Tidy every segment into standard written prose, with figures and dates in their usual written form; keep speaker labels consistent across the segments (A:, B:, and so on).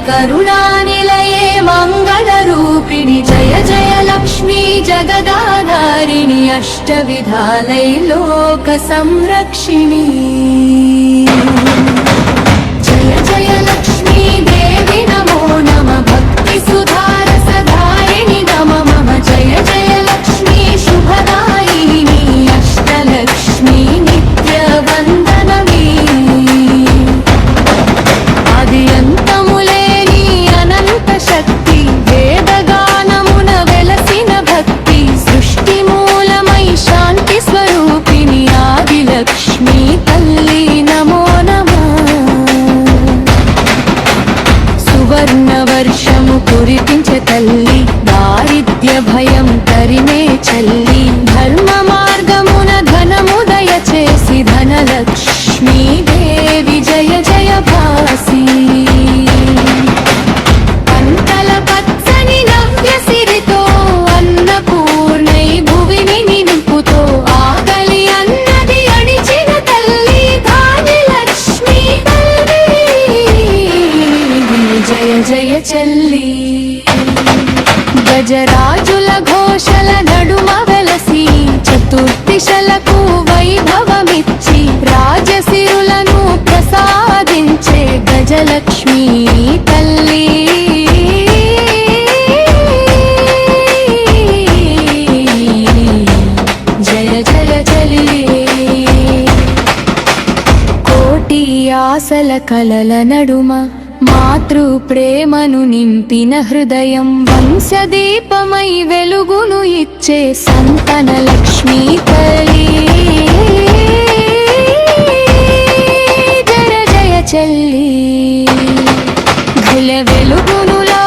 A: करुणानिलये मङ्गलरूपिणि जय जय लक्ष्मी जगदाधारिणि अष्टविधालै लोकसंरक्षिणि जय जय लक्ष्मी देवी नमो नमः भक्तिसुधारसधारिणि नमः मम जय जय लक्ष्मी शुभदायिनी अष्टलक्ष्मी नित्यवन्दनमी आदियन्तमुलेनि अनन्त शक्ति वेदगानमुन वेलसिन भक्ति सृष्टिमूलमयि शान्ति स्वरूपिणि आदिलक्ष्मी तल्ली नमो नमः सुवर्णवर्षमु कुरिपिंचे तल्ली दारिद्र्य भयं तरिमे चल्ली धर्म मार्गमुन धनमुदय चेसि धनलक्ष्मी देवी जय जय भासी पंतल पत्सनि नव्य सिरितो अन्नपूर्णै भुविनि निंपुतो आकलि अन्नदि अडिचिन तल्ली धान्यलक्ष्मी तल्ली जय जय चल्ली गजराजुल घोषल नडुम वेलसी चतुर्दिशలకు వైభవమిచ్చి రాజసిరులను ప్రసాదించే గజలక్ష్మీ తల్లి జయ జయ చల్లి కోటి ఆశల కలల నడుమ మాతృ ప్రేమను నింపిన హృదయం వంశదీపమై వెలుగును ఇచ్చే సంతన లక్ష్మీ తల్లి జయ జయ చల్లి ఘల వెలుగునులా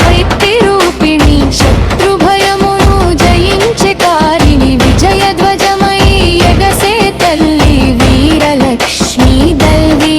A: కైత్తి రూపిణి శత్రు భయమును జయించే కారిణి విజయ ధ్వజమై ఎగసే తల్లి వీరలక్ష్మీ దల్వి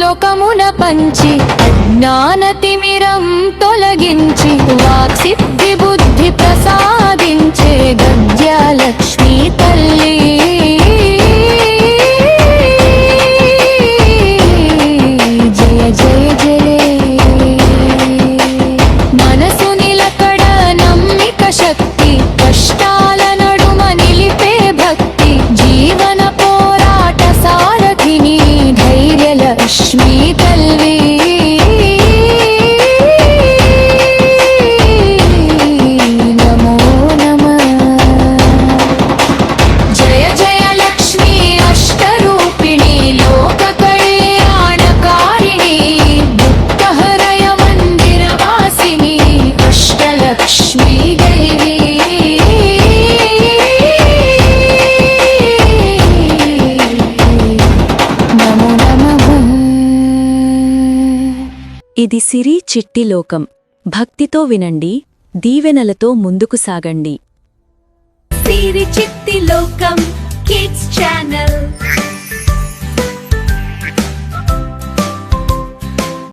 A: లోకమున పంచి అజ్ఞాన తిమిరం తొలగించి వాక్సిద్ధి బుద్ధి ప్రసాదించే గద్యలక్ష్మీ తల్లి జయ జయ జయ మనసు నిలకడ నమ్మిక శక్తి కష్టాల నడుమ నిలిపే భక్తి జీవన పోరాట సారథిని ధైర్యలక్ష్మీ తల్లి నమో నమః జయ జయ లక్ష్మీ అష్టరూపిణి లోక కళ్యాణకారిణి దుఃఖహరయ మందిర వాసిని అష్టలక్ష్మీ దేవి నమో నమః
B: ఇది సిరి చిట్టి లోకం. భక్తితో వినండి, దీవెనలతో ముందుకు సాగండి.
A: సిరి చిట్టి లోకం కిడ్స్ ఛానల్.